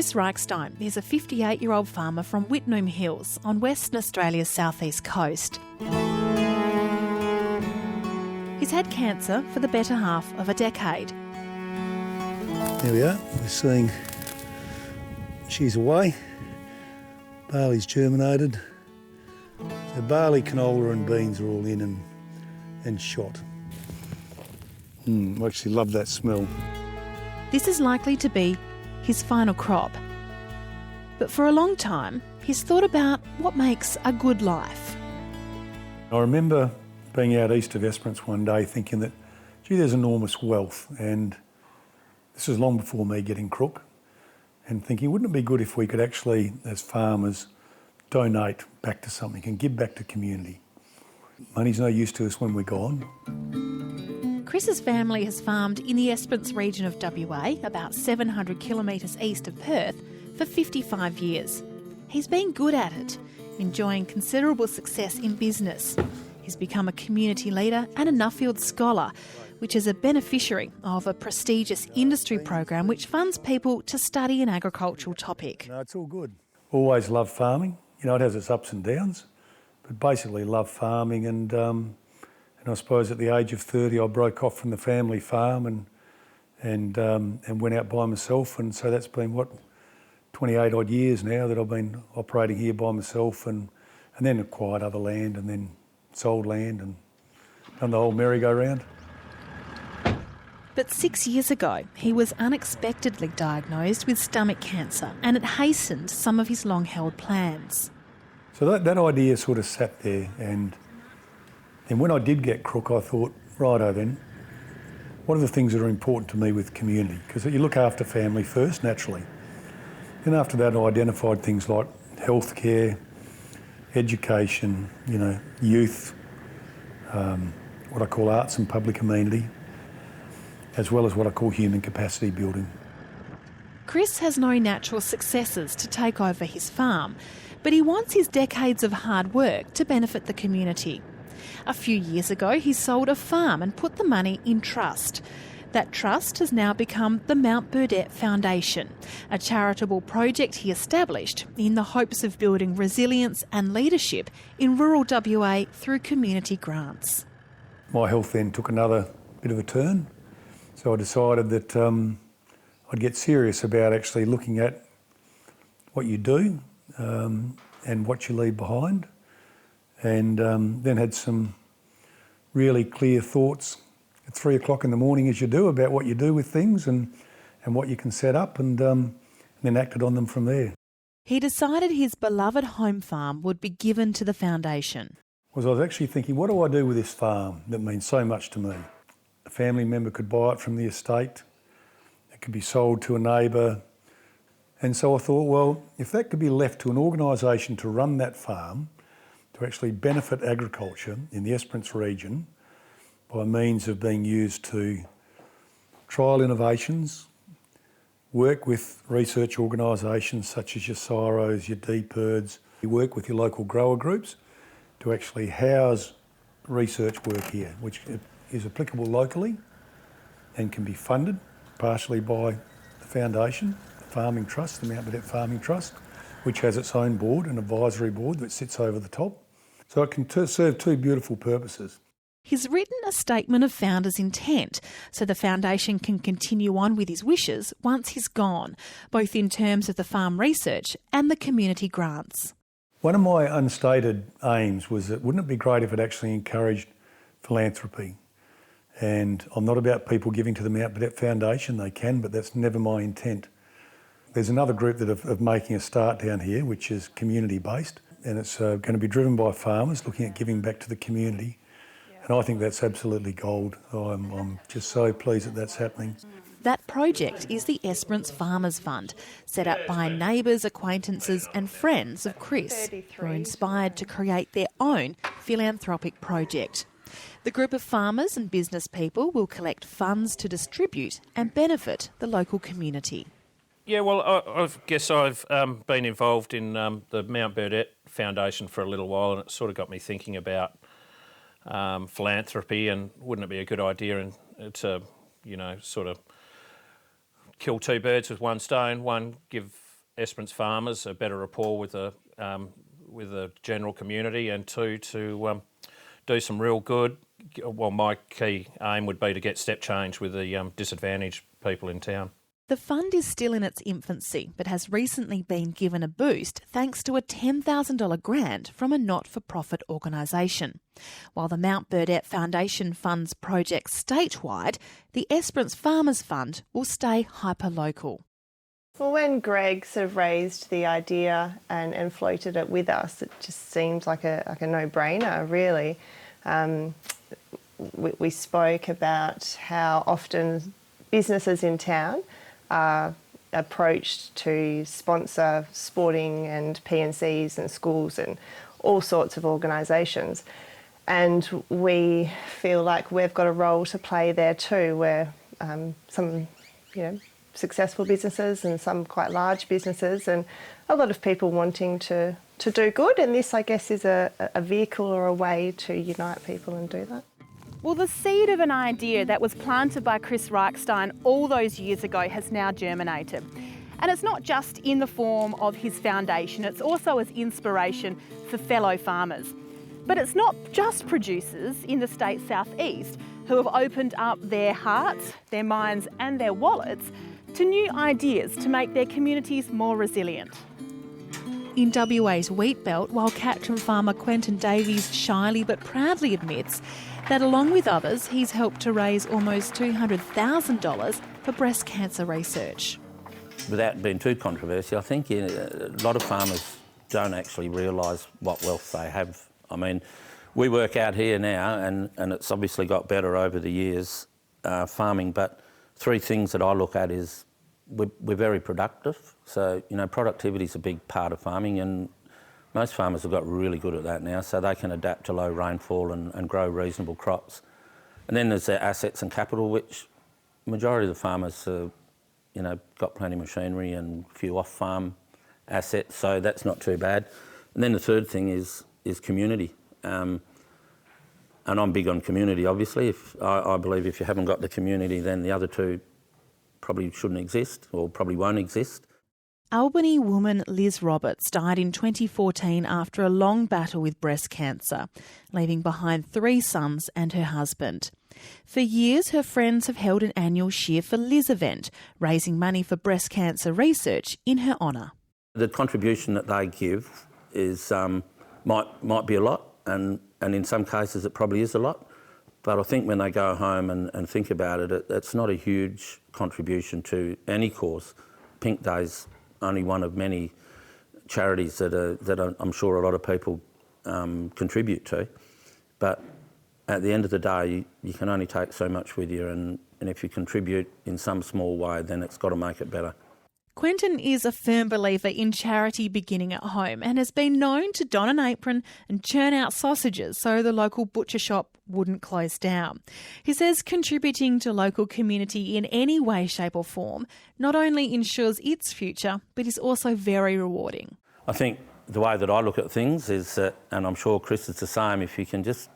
Chris Reichstein is a 58-year-old farmer from Whitnoom Hills on Western Australia's southeast coast. He's had cancer for the better half of a decade. There we are, we're seeing she's away, barley's germinated, so barley, canola and beans are all in and shot. I actually love that smell. This is likely to be his final crop. But for a long time, he's thought about what makes a good life. I remember being out east of Esperance one day thinking that, gee, there's enormous wealth, and this was long before me getting crook, and thinking, wouldn't it be good if we could actually, as farmers, donate back to something and give back to community? Money's no use to us when we're gone. Chris's family has farmed in the Esperance region of WA, about 700 kilometres east of Perth, for 55 years. He's been good at it, enjoying considerable success in business. He's become a community leader and a Nuffield Scholar, which is a beneficiary of a prestigious industry program which funds people to study an agricultural topic. No, it's all good. Always loved farming. You know, it has its ups and downs, but basically love farming, and I suppose at the age of 30 I broke off from the family farm and went out by myself, and so that's been, 28 odd years now that I've been operating here by myself, and then acquired other land and then sold land and done the whole merry-go-round. But 6 years ago, he was unexpectedly diagnosed with stomach cancer, and it hastened some of his long-held plans. So that idea sort of sat there, and when I did get crook, I thought, righto then, what are the things that are important to me with community? Because you look after family first, naturally. Then after that, I identified things like healthcare, education, youth, what I call arts and public amenity, as well as what I call human capacity building. Chris has no natural successors to take over his farm, but he wants his decades of hard work to benefit the community. A few years ago, he sold a farm and put the money in trust. That trust has now become the Mount Burdett Foundation, a charitable project he established in the hopes of building resilience and leadership in rural WA through community grants. My health then took another bit of a turn, so I decided that I'd get serious about actually looking at what you do and what you leave behind, and then had some really clear thoughts at 3 o'clock in the morning, as you do, about what you do with things and what you can set up, and then acted on them from there. He decided his beloved home farm would be given to the foundation. I was actually thinking, what do I do with this farm that means so much to me? A family member could buy it from the estate, it could be sold to a neighbour, and so I thought, well, if that could be left to an organisation to run that farm, to actually benefit agriculture in the Esperance region, by means of being used to trial innovations, work with research organisations such as your CSIROs, your DPIRDs, you work with your local grower groups to actually house research work here, which is applicable locally and can be funded partially by the foundation, the Farming Trust, the Mount Burdett Farming Trust, which has its own board, an advisory board that sits over the top. So it can serve two beautiful purposes. He's written a statement of founder's intent so the foundation can continue on with his wishes once he's gone, both in terms of the farm research and the community grants. One of my unstated aims was that wouldn't it be great if it actually encouraged philanthropy? And I'm not about people giving to the Mount Burdett Foundation, they can, but that's never my intent. There's another group that are making a start down here, which is community-based, and it's going to be driven by farmers looking at giving back to the community. And I think that's absolutely gold. I'm just so pleased that that's happening. That project is the Esperance Farmers Fund, set up by neighbours, acquaintances and friends of Chris, who are inspired to create their own philanthropic project. The group of farmers and business people will collect funds to distribute and benefit the local community. Yeah, well, I guess I've been involved in the Mount Burdett Foundation for a little while, and it sort of got me thinking about philanthropy, and wouldn't it be a good idea to, sort of kill two birds with one stone, one, give Esperance farmers a better rapport with the general community, and two, to do some real good. Well, my key aim would be to get step change with the disadvantaged people in town. The fund is still in its infancy, but has recently been given a boost thanks to a $10,000 grant from a not-for-profit organisation. While the Mount Burdett Foundation funds projects statewide, the Esperance Farmers Fund will stay hyper-local. Well, when Greg sort of raised the idea and floated it with us, it just seemed like a no-brainer, really. We spoke about how often businesses in town are approached to sponsor sporting and PNCs and schools and all sorts of organisations. And we feel like we've got a role to play there too, where some, successful businesses and some quite large businesses and a lot of people wanting to do good. And this, I guess, is a vehicle or a way to unite people and do that. Well, the seed of an idea that was planted by Chris Reichstein all those years ago has now germinated. And it's not just in the form of his foundation, it's also as inspiration for fellow farmers. But it's not just producers in the state's southeast who have opened up their hearts, their minds and their wallets to new ideas to make their communities more resilient. In WA's wheat belt, while Catcham farmer Quentin Davies shyly but proudly admits that along with others, he's helped to raise almost $200,000 for breast cancer research. Without being too controversial, I think a lot of farmers don't actually realise what wealth they have. I mean, we work out here now and it's obviously got better over the years, farming, but three things that I look at is we're very productive. So, productivity is a big part of farming, and most farmers have got really good at that now, so they can adapt to low rainfall and grow reasonable crops. And then there's their assets and capital, which majority of the farmers have, got plenty of machinery and a few off-farm assets, so that's not too bad. And then the third thing is community. And I'm big on community, obviously. I believe if you haven't got the community, then the other two probably shouldn't exist or probably won't exist. Albany woman Liz Roberts died in 2014 after a long battle with breast cancer, leaving behind 3 sons and her husband. For years, her friends have held an annual Cheer for Liz event, raising money for breast cancer research in her honour. The contribution that they give is might be a lot, and in some cases it probably is a lot. But I think when they go home and think about it, it's not a huge contribution to any cause. Pink Day's only one of many charities that I'm sure a lot of people contribute to. But at the end of the day, you can only take so much with you, and if you contribute in some small way, then it's got to make it better. Quentin is a firm believer in charity beginning at home and has been known to don an apron and churn out sausages so the local butcher shop wouldn't close down. He says contributing to local community in any way, shape or form not only ensures its future, but is also very rewarding. I think the way that I look at things is that, and I'm sure Chris is the same, if you can just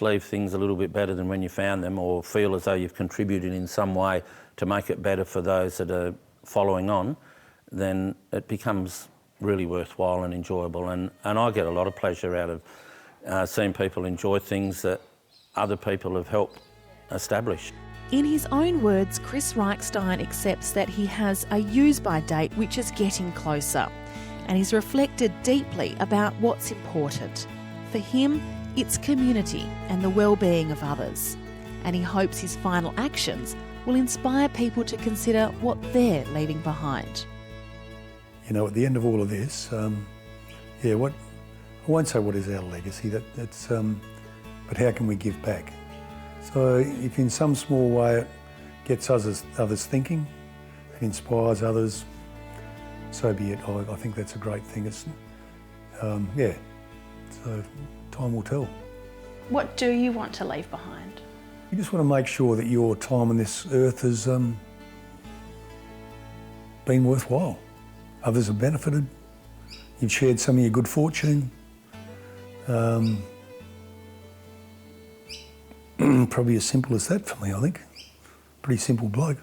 leave things a little bit better than when you found them, or feel as though you've contributed in some way to make it better for those that are following on, then it becomes really worthwhile and enjoyable. And I get a lot of pleasure out of seeing people enjoy things that other people have helped establish. In his own words, Chris Reichstein accepts that he has a use-by date which is getting closer, and he's reflected deeply about what's important. For him, it's community and the well-being of others, and he hopes his final actions will inspire people to consider what they're leaving behind. At the end of all of this, I won't say what is our legacy, but how can we give back? So if in some small way it gets others thinking, it inspires others, so be it. I think that's a great thing. So time will tell. What do you want to leave behind? You just want to make sure that your time on this earth has been worthwhile. Others have benefited. You've shared some of your good fortune. Probably as simple as that for me, I think. Pretty simple bloke.